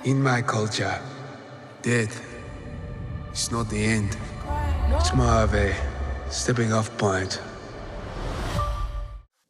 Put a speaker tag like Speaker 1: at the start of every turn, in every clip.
Speaker 1: In my culture, death is not the end. It's more of a stepping off point.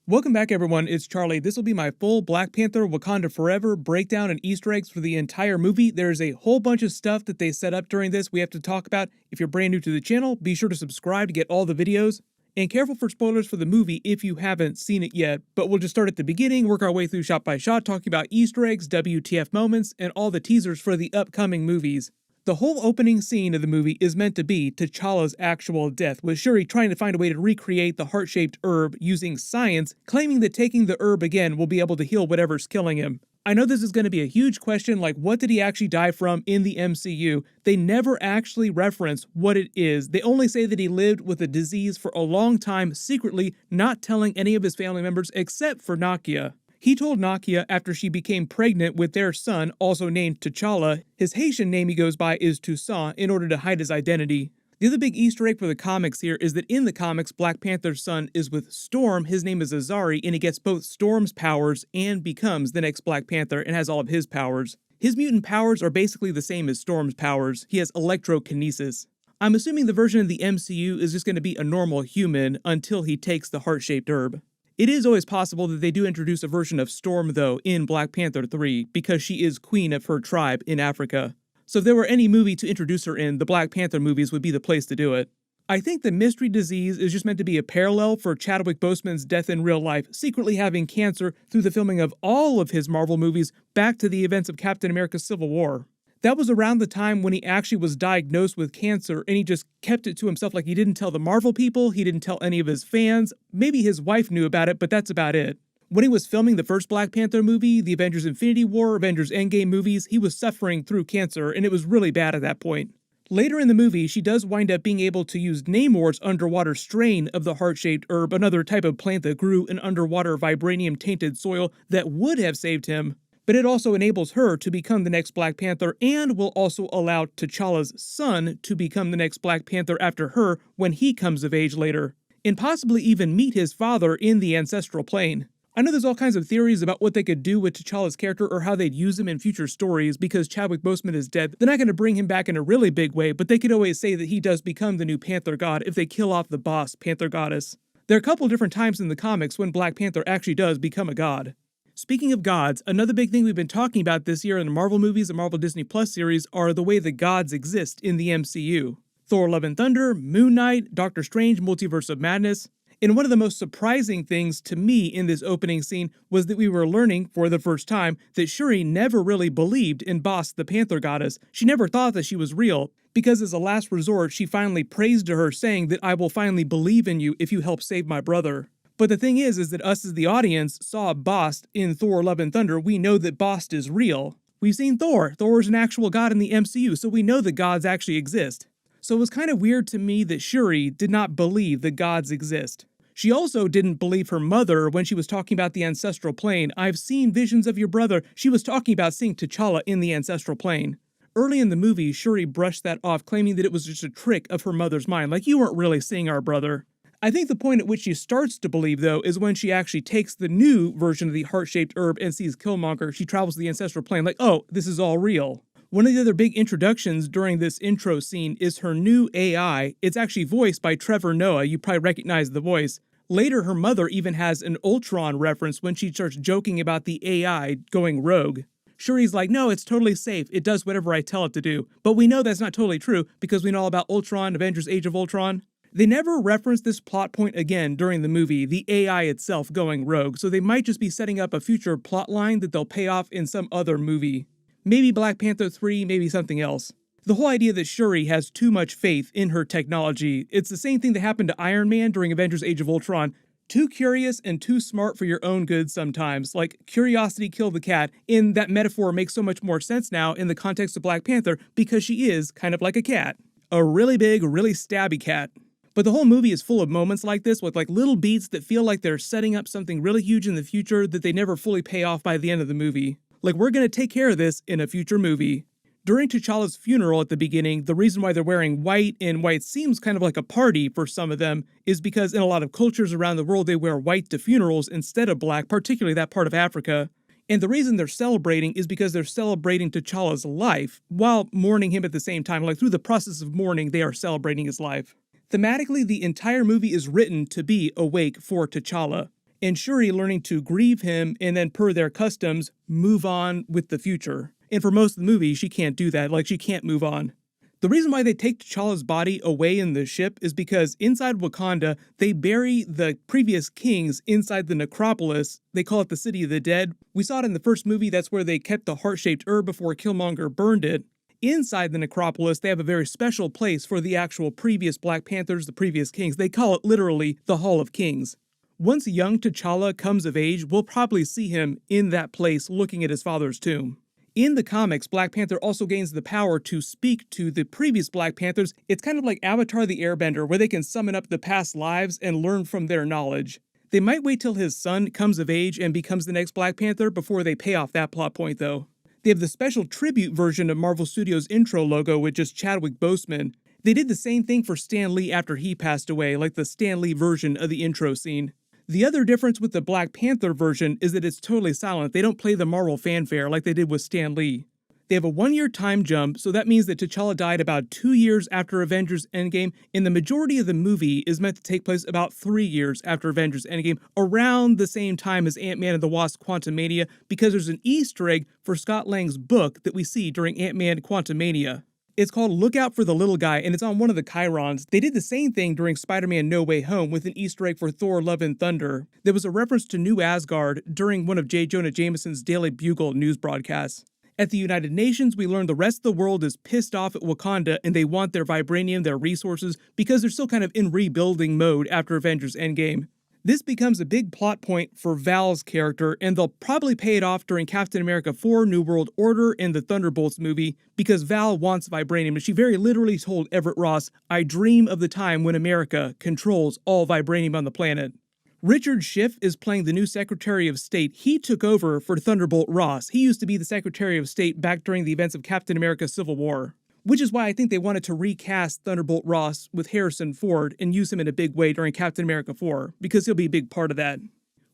Speaker 2: Welcome back, everyone. It's Charlie. This will be my full Black Panther Wakanda Forever breakdown and Easter eggs for the entire movie. There's a whole bunch of stuff that they set up during this we have to talk about. If you're brand new to the channel, be sure to subscribe to get all the videos. And careful for spoilers for the movie if you haven't seen it yet, but we'll just start at the beginning, work our way through shot by shot, talking about Easter eggs, WTF moments, and all the teasers for the upcoming movies. The whole opening scene of the movie is meant to be T'Challa's actual death, with Shuri trying to find a way to recreate the heart-shaped herb using science, claiming that taking the herb again will be able to heal whatever's killing him. I know this is going to be a huge question, like what did he actually die from in the MCU? They never actually reference what it is. They only say that he lived with a disease for a long time secretly, not telling any of his family members except for Nakia. He told Nakia after she became pregnant with their son, also named T'Challa. His Haitian name he goes by is Toussaint, in order to hide his identity. The other big Easter egg for the comics here is that in the comics, Black Panther's son is with Storm. His name is Azari, and he gets both Storm's powers and becomes the next Black Panther and has all of his powers. His mutant powers are basically the same as Storm's powers. He has electrokinesis. I'm assuming the version of the MCU is just going to be a normal human until he takes the heart-shaped herb. It is always possible that they do introduce a version of Storm, though, in Black Panther 3, because she is queen of her tribe in Africa. So if there were any movie to introduce her in, the Black Panther movies would be the place to do it. I think the mystery disease is just meant to be a parallel for Chadwick Boseman's death in real life, secretly having cancer through the filming of all of his Marvel movies back to the events of Captain America's Civil War. That was around the time when he actually was diagnosed with cancer, and he just kept it to himself. Like, he didn't tell the Marvel people, he didn't tell any of his fans. Maybe his wife knew about it, but that's about it. When he was filming the first Black Panther movie, the Avengers Infinity War, Avengers Endgame movies, he was suffering through cancer, and it was really bad at that point. Later in the movie, she does wind up being able to use Namor's underwater strain of the heart-shaped herb, another type of plant that grew in underwater vibranium-tainted soil that would have saved him. But it also enables her to become the next Black Panther and will also allow T'Challa's son to become the next Black Panther after her when he comes of age later, and possibly even meet his father in the ancestral plane. I know there's all kinds of theories about what they could do with T'Challa's character or how they'd use him in future stories because Chadwick Boseman is dead. They're not going to bring him back in a really big way, but they could always say that he does become the new Panther God if they kill off the Bast, Panther Goddess. There are a couple different times in the comics when Black Panther actually does become a god. Speaking of gods, another big thing we've been talking about this year in the Marvel movies and Marvel Disney Plus series are the way the gods exist in the MCU. Thor Love and Thunder, Moon Knight, Doctor Strange, Multiverse of Madness. And one of the most surprising things to me in this opening scene was that we were learning, for the first time, that Shuri never really believed in Bast, the Panther Goddess. She never thought that she was real, because as a last resort, she finally prays to her, saying that I will finally believe in you if you help save my brother. But the thing is that us as the audience saw Bast in Thor Love and Thunder. We know that Bast is real. We've seen Thor. Thor is an actual god in the MCU, so we know that gods actually exist. So it was kind of weird to me that Shuri did not believe that gods exist. She also didn't believe her mother when she was talking about the ancestral plane. I've seen visions of your brother. She was talking about seeing T'Challa in the ancestral plane. Early in the movie, Shuri brushed that off, claiming that it was just a trick of her mother's mind, like, you weren't really seeing our brother. I think the point at which she starts to believe, though, is when she actually takes the new version of the heart-shaped herb and sees Killmonger. She travels to the ancestral plane like, oh, this is all real. One of the other big introductions during this intro scene is her new AI. It's actually voiced by Trevor Noah. You probably recognize the voice. Later, her mother even has an Ultron reference when she starts joking about the AI going rogue. Shuri's like, no, it's totally safe. It does whatever I tell it to do. But we know that's not totally true because we know all about Ultron, Avengers Age of Ultron. They never reference this plot point again during the movie, the AI itself going rogue, so they might just be setting up a future plot line that they'll pay off in some other movie. Maybe Black Panther 3, maybe something else. The whole idea that Shuri has too much faith in her technology, it's the same thing that happened to Iron Man during Avengers Age of Ultron. Too curious and too smart for your own good sometimes, like curiosity killed the cat, and that metaphor makes so much more sense now in the context of Black Panther because she is kind of like a cat. A really big, really stabby cat. But the whole movie is full of moments like this with like little beats that feel like they're setting up something really huge in the future that they never fully pay off by the end of the movie. Like, we're gonna take care of this in a future movie. During T'Challa's funeral at the beginning, the reason why they're wearing white, and why it seems kind of like a party for some of them, is because in a lot of cultures around the world they wear white to funerals instead of black, particularly that part of Africa. And the reason they're celebrating is because they're celebrating T'Challa's life, while mourning him at the same time. Like, through the process of mourning, they are celebrating his life. Thematically, the entire movie is written to be a wake for T'Challa, and Shuri learning to grieve him and then, per their customs, move on with the future. And for most of the movie, she can't do that. Like, she can't move on. The reason why they take T'Challa's body away in the ship is because inside Wakanda, they bury the previous kings inside the necropolis. They call it the City of the Dead. We saw it in the first movie. That's where they kept the heart-shaped herb before Killmonger burned it. Inside the necropolis, they have a very special place for the actual previous Black Panthers, the previous kings. They call it literally the Hall of Kings. Once young T'Challa comes of age, we'll probably see him in that place looking at his father's tomb. In the comics, Black Panther also gains the power to speak to the previous Black Panthers. It's kind of like Avatar the Airbender, where they can summon up the past lives and learn from their knowledge. They might wait till his son comes of age and becomes the next Black Panther before they pay off that plot point, though. They have the special tribute version of Marvel Studios' intro logo with just Chadwick Boseman. They did the same thing for Stan Lee after he passed away, like the Stan Lee version of the intro scene. The other difference with the Black Panther version is that it's totally silent. They don't play the Marvel fanfare like they did with Stan Lee. They have a 1-year time jump, so that means that T'Challa died about 2 years after Avengers Endgame, and the majority of the movie is meant to take place about 3 years after Avengers Endgame, around the same time as Ant-Man and the Wasp Quantumania, because there's an Easter egg for Scott Lang's book that we see during Ant-Man Quantumania. It's called Look Out for the Little Guy, and it's on one of the chyrons. They did the same thing during Spider-Man No Way Home with an Easter egg for Thor Love and Thunder. There was a reference to New Asgard during one of J. Jonah Jameson's Daily Bugle news broadcasts. At the United Nations, we learned the rest of the world is pissed off at Wakanda and they want their vibranium, their resources, because they're still kind of in rebuilding mode after Avengers Endgame. This becomes a big plot point for Val's character, and they'll probably pay it off during Captain America 4 New World Order and the Thunderbolts movie, because Val wants vibranium, and she very literally told Everett Ross, "I dream of the time when America controls all vibranium on the planet." Richard Schiff is playing the new Secretary of State. He took over for Thunderbolt Ross. He used to be the Secretary of State back during the events of Captain America Civil War. Which is why I think they wanted to recast Thunderbolt Ross with Harrison Ford and use him in a big way during Captain America 4, because he'll be a big part of that.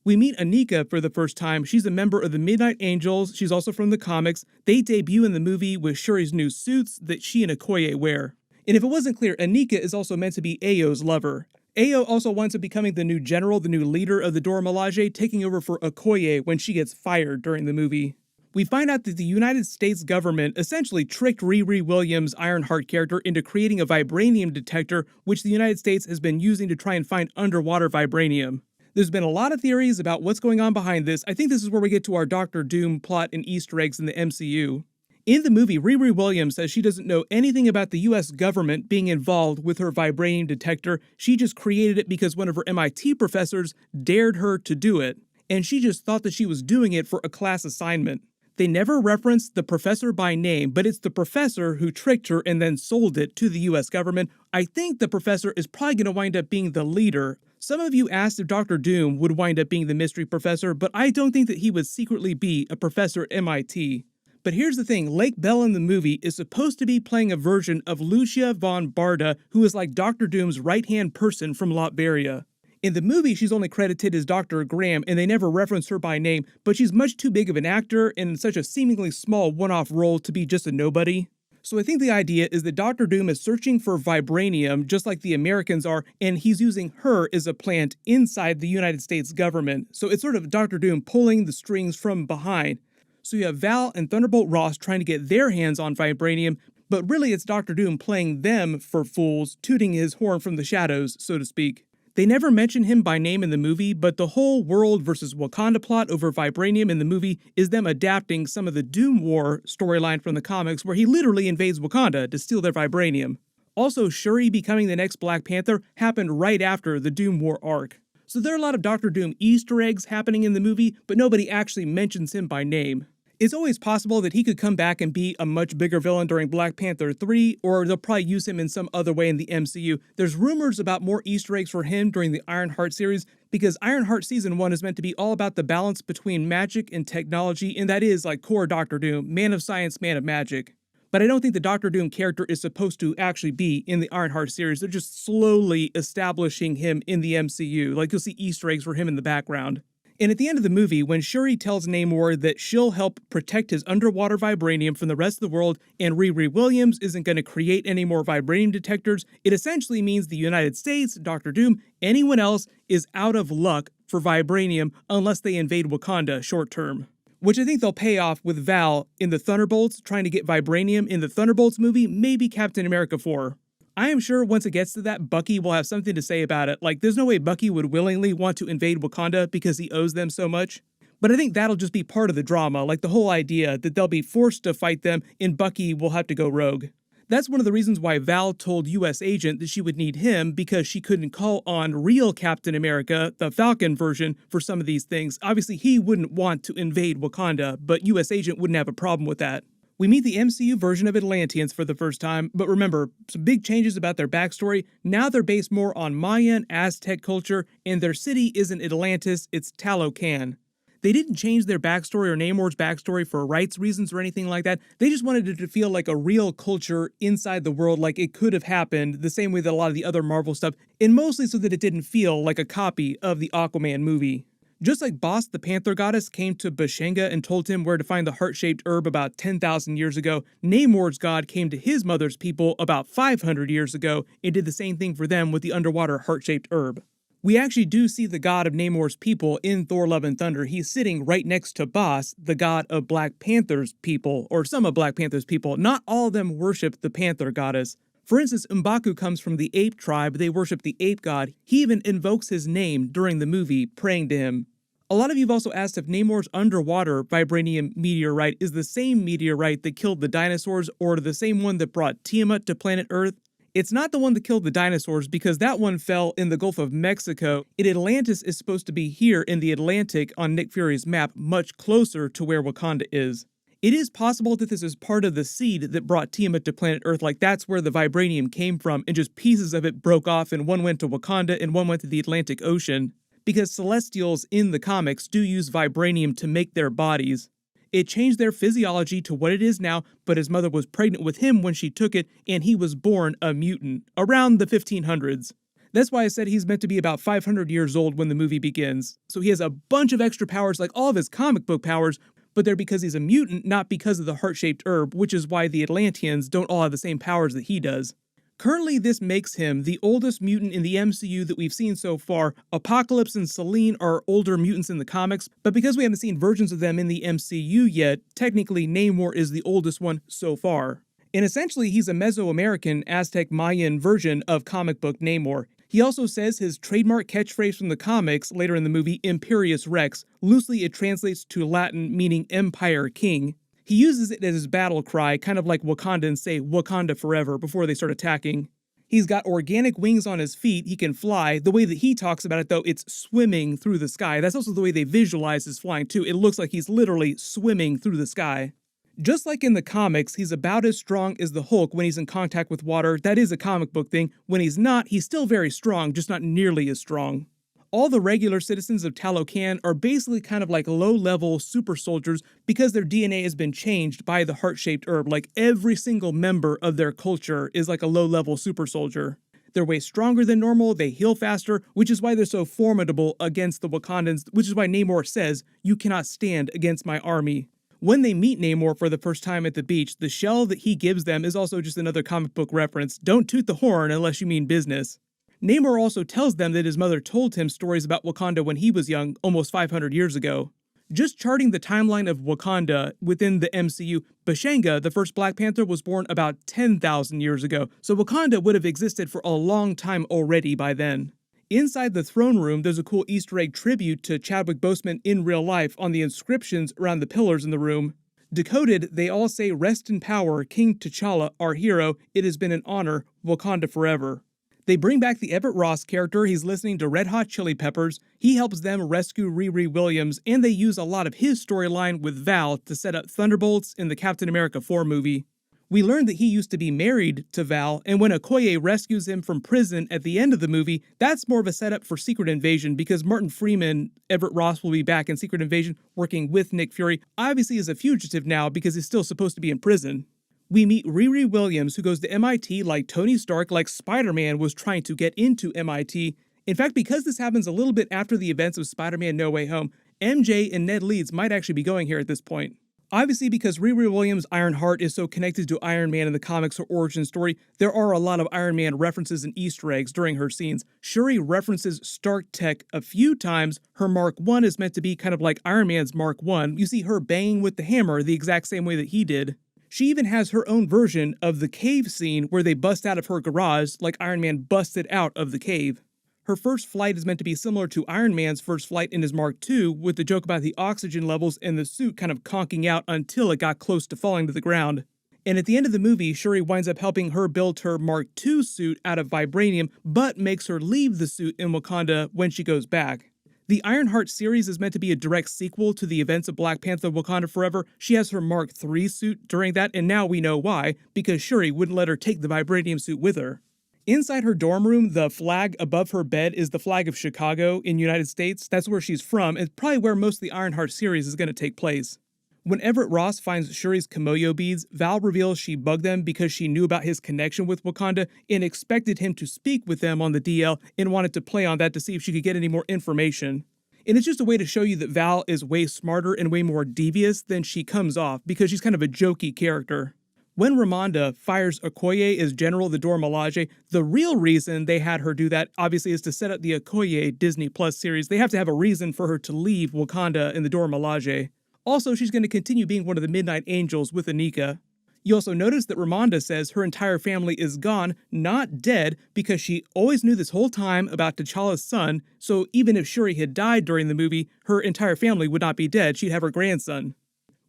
Speaker 2: We meet Anika for the first time. She's a member of the Midnight Angels. She's also from the comics. They debut in the movie with Shuri's new suits that she and Okoye wear. And if it wasn't clear, Anika is also meant to be Ayo's lover. Ayo also winds up becoming the new general, the new leader of the Dora Milaje, taking over for Okoye when she gets fired during the movie. We find out that the United States government essentially tricked Riri Williams' Ironheart character into creating a vibranium detector, which the United States has been using to try and find underwater vibranium. There's been a lot of theories about what's going on behind this. I think this is where we get to our Doctor Doom plot and Easter eggs in the MCU. In the movie, Riri Williams says she doesn't know anything about the US government being involved with her vibranium detector. She just created it because one of her MIT professors dared her to do it, and she just thought that she was doing it for a class assignment. They never reference the professor by name, but it's the professor who tricked her and then sold it to the US government. I think the professor is probably going to wind up being the leader. Some of you asked if Dr. Doom would wind up being the mystery professor, but I don't think that he would secretly be a professor at MIT. But here's the thing, Lake Bell in the movie is supposed to be playing a version of Lucia von Barda, who is like Dr. Doom's right-hand person from Latveria. In the movie, she's only credited as Dr. Graham, and they never reference her by name, but she's much too big of an actor and in such a seemingly small one-off role to be just a nobody. So I think the idea is that Dr. Doom is searching for vibranium, just like the Americans are, and he's using her as a plant inside the United States government. So it's sort of Dr. Doom pulling the strings from behind. So you have Val and Thunderbolt Ross trying to get their hands on vibranium, but really it's Dr. Doom playing them for fools, tooting his horn from the shadows, so to speak. They never mention him by name in the movie, but the whole world versus Wakanda plot over vibranium in the movie is them adapting some of the Doomwar storyline from the comics, where he literally invades Wakanda to steal their vibranium. Also, Shuri becoming the next Black Panther happened right after the Doomwar arc. So there are a lot of Dr. Doom Easter eggs happening in the movie, but nobody actually mentions him by name. It's always possible that he could come back and be a much bigger villain during Black Panther 3, or they'll probably use him in some other way in the MCU. There's rumors about more Easter eggs for him during the Ironheart series, because Ironheart Season 1 is meant to be all about the balance between magic and technology, and that is like core Doctor Doom, man of science, man of magic. But I don't think the Doctor Doom character is supposed to actually be in the Ironheart series. They're just slowly establishing him in the MCU, like you'll see Easter eggs for him in the background. And at the end of the movie, when Shuri tells Namor that she'll help protect his underwater vibranium from the rest of the world and Riri Williams isn't going to create any more vibranium detectors, it essentially means the United States, Doctor Doom, anyone else is out of luck for vibranium unless they invade Wakanda short term. Which I think they'll pay off with Val in the Thunderbolts trying to get vibranium in the Thunderbolts movie, maybe Captain America 4. I am sure once it gets to that, Bucky will have something to say about it. Like, there's no way Bucky would willingly want to invade Wakanda because he owes them so much. But I think that'll just be part of the drama, like the whole idea that they'll be forced to fight them and Bucky will have to go rogue. That's one of the reasons why Val told US Agent that she would need him, because she couldn't call on real Captain America, the Falcon version, for some of these things. Obviously, he wouldn't want to invade Wakanda, but US Agent wouldn't have a problem with that. We meet the MCU version of Atlanteans for the first time, but remember, some big changes about their backstory. Now they're based more on Mayan, Aztec culture, and their city isn't Atlantis, it's Talocan. They didn't change their backstory or Namor's backstory for rights reasons or anything like that. They just wanted it to feel like a real culture inside the world, like it could have happened the same way that a lot of the other Marvel stuff, and mostly so that it didn't feel like a copy of the Aquaman movie. Just like Bast, the Panther goddess, came to Bashanga and told him where to find the heart-shaped herb about 10,000 years ago, Namor's god came to his mother's people about 500 years ago and did the same thing for them with the underwater heart-shaped herb. We actually do see the god of Namor's people in Thor Love and Thunder. He's sitting right next to Bast, the god of Black Panther's people, or some of Black Panther's people. Not all of them worship the Panther goddess. For instance, M'Baku comes from the ape tribe. They worship the ape god. He even invokes his name during the movie, praying to him. A lot of you have also asked if Namor's underwater vibranium meteorite is the same meteorite that killed the dinosaurs or the same one that brought Tiamat to planet Earth. It's not the one that killed the dinosaurs because that one fell in the Gulf of Mexico, and Atlantis is supposed to be here in the Atlantic on Nick Fury's map, much closer to where Wakanda is. It is possible that this is part of the seed that brought Tiamat to planet Earth, like that's where the vibranium came from, and just pieces of it broke off and one went to Wakanda and one went to the Atlantic Ocean. Because Celestials in the comics do use vibranium to make their bodies. It changed their physiology to what it is now, but his mother was pregnant with him when she took it, and he was born a mutant, around the 1500s. That's why I said he's meant to be about 500 years old when the movie begins. So he has a bunch of extra powers like all of his comic book powers, but they're because he's a mutant, not because of the heart-shaped herb, which is why the Atlanteans don't all have the same powers that he does. Currently, this makes him the oldest mutant in the MCU that we've seen so far. Apocalypse and Selene are older mutants in the comics, but because we haven't seen versions of them in the MCU yet, technically Namor is the oldest one so far. And essentially, he's a Mesoamerican Aztec Mayan version of comic book Namor. He also says his trademark catchphrase from the comics later in the movie, Imperius Rex. Loosely, it translates to Latin meaning Empire King. He uses it as his battle cry, kind of like Wakandans say Wakanda forever before they start attacking. He's got organic wings on his feet, he can fly. The way that he talks about it though, it's swimming through the sky. That's also the way they visualize his flying too. It looks like he's literally swimming through the sky. Just like in the comics, he's about as strong as the Hulk when he's in contact with water. That is a comic book thing. When he's not, he's still very strong, just not nearly as strong. All the regular citizens of Talocan are basically kind of like low-level super soldiers because their DNA has been changed by the heart-shaped herb. Like every single member of their culture is like a low-level super soldier. They're way stronger than normal, they heal faster, which is why they're so formidable against the Wakandans, which is why Namor says, "You cannot stand against my army." When they meet Namor for the first time at the beach, the shell that he gives them is also just another comic book reference. Don't toot the horn unless you mean business. Namor also tells them that his mother told him stories about Wakanda when he was young, almost 500 years ago. Just charting the timeline of Wakanda within the MCU, Bashanga, the first Black Panther, was born about 10,000 years ago, so Wakanda would have existed for a long time already by then. Inside the throne room, there's a cool Easter egg tribute to Chadwick Boseman in real life on the inscriptions around the pillars in the room. Decoded, they all say, "Rest in power, King T'Challa, our hero. It has been an honor, Wakanda forever." They bring back the Everett Ross character. He's listening to Red Hot Chili Peppers. He helps them rescue Riri Williams, and they use a lot of his storyline with Val to set up Thunderbolts in the Captain America 4 movie. We learned that he used to be married to Val, and when Okoye rescues him from prison at the end of the movie, that's more of a setup for Secret Invasion because Martin Freeman, Everett Ross, will be back in Secret Invasion working with Nick Fury, obviously as a fugitive now because he's still supposed to be in prison. We meet Riri Williams, who goes to MIT like Tony Stark, like Spider-Man was trying to get into MIT. In fact, because this happens a little bit after the events of Spider-Man No Way Home, MJ and Ned Leeds might actually be going here at this point. Obviously, because Riri Williams' Ironheart is so connected to Iron Man in the comics or origin story, there are a lot of Iron Man references and Easter eggs during her scenes. Shuri references Stark Tech a few times. Her Mark I is meant to be kind of like Iron Man's Mark I. You see her banging with the hammer the exact same way that he did. She even has her own version of the cave scene where they bust out of her garage like Iron Man busted out of the cave. Her first flight is meant to be similar to Iron Man's first flight in his Mark II, with the joke about the oxygen levels and the suit kind of conking out until it got close to falling to the ground. And at the end of the movie, Shuri winds up helping her build her Mark II suit out of vibranium, but makes her leave the suit in Wakanda when she goes back. The Ironheart series is meant to be a direct sequel to the events of Black Panther Wakanda Forever. She has her Mark III suit during that, and now we know why, because Shuri wouldn't let her take the vibranium suit with her. Inside her dorm room, the flag above her bed is the flag of Chicago in the United States. That's where she's from, and probably where most of the Ironheart series is going to take place. When Everett Ross finds Shuri's Kimoyo beads, Val reveals she bugged them because she knew about his connection with Wakanda and expected him to speak with them on the DL and wanted to play on that to see if she could get any more information. And it's just a way to show you that Val is way smarter and way more devious than she comes off because she's kind of a jokey character. When Ramonda fires Okoye as General the Dora Milaje, the real reason they had her do that, obviously, is to set up the Okoye Disney Plus series. They have to have a reason for her to leave Wakanda and the Dora Milaje. Also, she's going to continue being one of the Midnight Angels with Anika. You also notice that Ramonda says her entire family is gone, not dead, because she always knew this whole time about T'Challa's son, so even if Shuri had died during the movie, her entire family would not be dead, she'd have her grandson.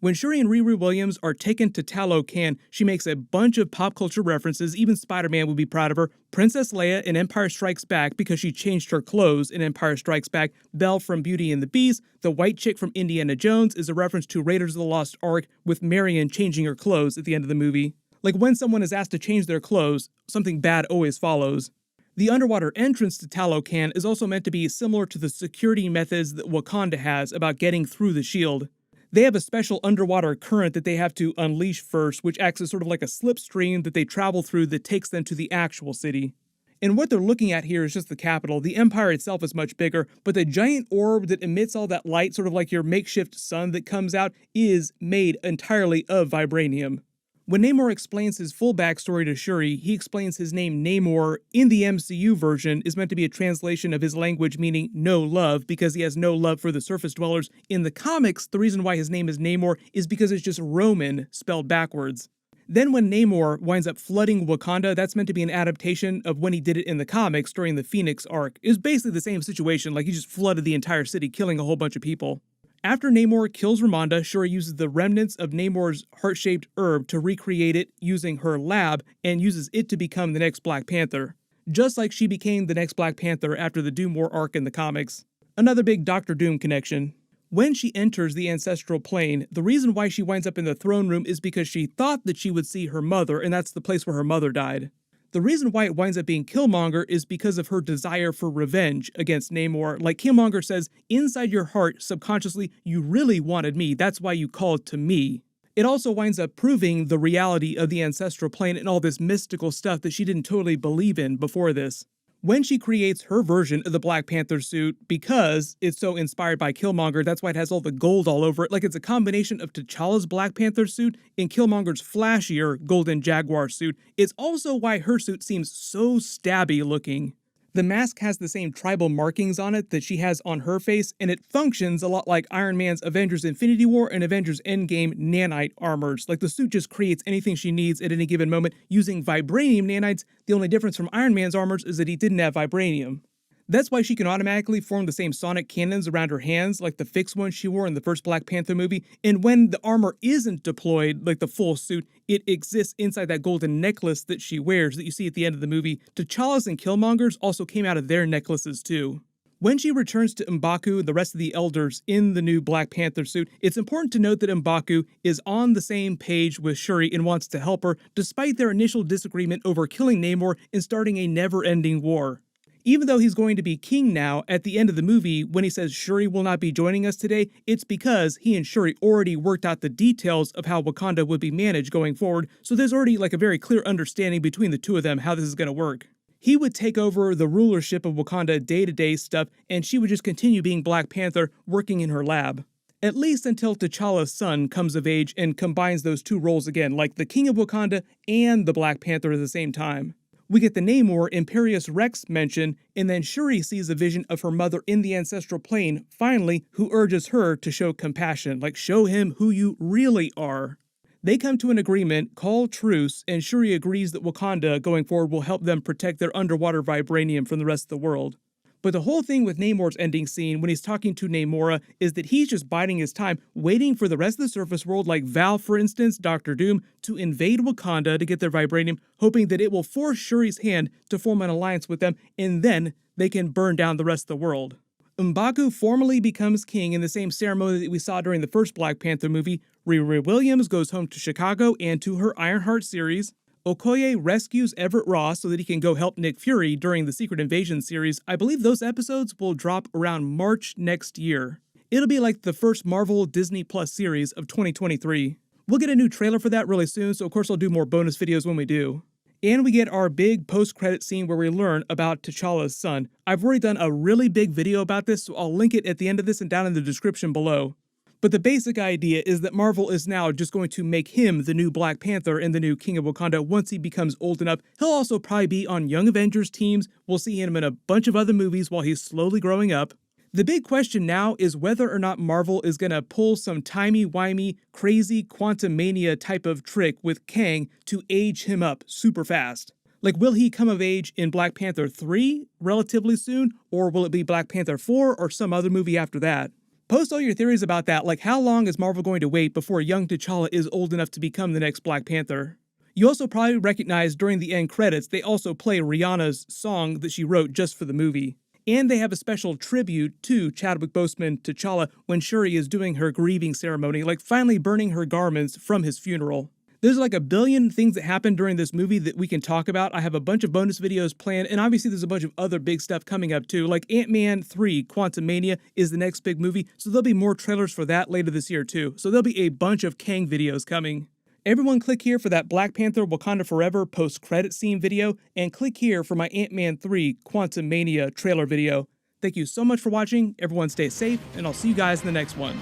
Speaker 2: When Shuri and Riri Williams are taken to Talocan, she makes a bunch of pop culture references, even Spider-Man would be proud of her. Princess Leia in Empire Strikes Back because she changed her clothes in Empire Strikes Back. Belle from Beauty and the Beast. The white chick from Indiana Jones is a reference to Raiders of the Lost Ark with Marion changing her clothes at the end of the movie. Like when someone is asked to change their clothes, something bad always follows. The underwater entrance to Talocan is also meant to be similar to the security methods that Wakanda has about getting through the shield. They have a special underwater current that they have to unleash first, which acts as sort of like a slipstream that they travel through that takes them to the actual city. And what they're looking at here is just the capital. The Empire itself is much bigger, but the giant orb that emits all that light, sort of like your makeshift sun that comes out, is made entirely of vibranium. When Namor explains his full backstory to Shuri, he explains his name Namor in the MCU version is meant to be a translation of his language meaning no love because he has no love for the surface dwellers. In the comics, the reason why his name is Namor is because it's just Roman spelled backwards. Then when Namor winds up flooding Wakanda, that's meant to be an adaptation of when he did it in the comics during the Phoenix arc. It was basically the same situation, like he just flooded the entire city, killing a whole bunch of people. After Namor kills Ramonda, Shuri uses the remnants of Namor's heart-shaped herb to recreate it using her lab and uses it to become the next Black Panther. Just like she became the next Black Panther after the Doomwar arc in the comics. Another big Doctor Doom connection. When she enters the ancestral plane, the reason why she winds up in the throne room is because she thought that she would see her mother, and that's the place where her mother died. The reason why it winds up being Killmonger is because of her desire for revenge against Namor. Like Killmonger says, inside your heart, subconsciously, you really wanted me. That's why you called to me. It also winds up proving the reality of the ancestral plane and all this mystical stuff that she didn't totally believe in before this. When she creates her version of the Black Panther suit, because it's so inspired by Killmonger, that's why it has all the gold all over it, like it's a combination of T'Challa's Black Panther suit and Killmonger's flashier Golden Jaguar suit. It's also why her suit seems so stabby looking. The mask has the same tribal markings on it that she has on her face, and it functions a lot like Iron Man's Avengers Infinity War and Avengers Endgame nanite armors. Like the suit just creates anything she needs at any given moment using vibranium nanites. The only difference from Iron Man's armors is that he didn't have vibranium. That's why she can automatically form the same sonic cannons around her hands like the fixed ones she wore in the first Black Panther movie, and when the armor isn't deployed like the full suit, it exists inside that golden necklace that she wears that you see at the end of the movie. T'Challa's and Killmonger's also came out of their necklaces too. When she returns to M'Baku and the rest of the elders in the new Black Panther suit, it's important to note that M'Baku is on the same page with Shuri and wants to help her, despite their initial disagreement over killing Namor and starting a never-ending war. Even though he's going to be king now, at the end of the movie, when he says Shuri will not be joining us today, it's because he and Shuri already worked out the details of how Wakanda would be managed going forward, so there's already like a very clear understanding between the two of them how this is going to work. He would take over the rulership of Wakanda day-to-day stuff, and she would just continue being Black Panther, working in her lab. At least until T'Challa's son comes of age and combines those two roles again, like the King of Wakanda and the Black Panther at the same time. We get the Namor Imperious Rex mention, and then Shuri sees a vision of her mother in the ancestral plane, finally, who urges her to show compassion, like show him who you really are. They come to an agreement, call truce, and Shuri agrees that Wakanda going forward will help them protect their underwater vibranium from the rest of the world. But the whole thing with Namor's ending scene when he's talking to Namora is that he's just biding his time, waiting for the rest of the surface world, like Val for instance, Doctor Doom, to invade Wakanda to get their vibranium, hoping that it will force Shuri's hand to form an alliance with them, and then they can burn down the rest of the world. M'Baku formally becomes king in the same ceremony that we saw during the first Black Panther movie. Riri Williams goes home to Chicago and to her Ironheart series. Okoye rescues Everett Ross so that he can go help Nick Fury during the Secret Invasion series. I believe those episodes will drop around March next year. It'll be like the first Marvel Disney Plus series of 2023. We'll get a new trailer for that really soon, so of course I'll do more bonus videos when we do. And we get our big post-credit scene where we learn about T'Challa's son. I've already done a really big video about this, so I'll link it at the end of this and down in the description below. But the basic idea is that Marvel is now just going to make him the new Black Panther and the new King of Wakanda once he becomes old enough. He'll also probably be on Young Avengers teams. We'll see him in a bunch of other movies while he's slowly growing up. The big question now is whether or not Marvel is going to pull some timey-wimey, crazy Quantumania type of trick with Kang to age him up super fast. Like, will he come of age in Black Panther 3 relatively soon, or will it be Black Panther 4 or some other movie after that? Post all your theories about that, like how long is Marvel going to wait before young T'Challa is old enough to become the next Black Panther? You also probably recognize during the end credits, they also play Rihanna's song that she wrote just for the movie. And they have a special tribute to Chadwick Boseman T'Challa when Shuri is doing her grieving ceremony, like finally burning her garments from his funeral. There's like a billion things that happen during this movie that we can talk about. I have a bunch of bonus videos planned, and obviously there's a bunch of other big stuff coming up too, like Ant-Man 3 Quantumania is the next big movie, so there'll be more trailers for that later this year too. So there'll be a bunch of Kang videos coming. Everyone click here for that Black Panther Wakanda Forever post-credit scene video, and click here for my Ant-Man 3 Quantumania trailer video. Thank you so much for watching, everyone stay safe, and I'll see you guys in the next one.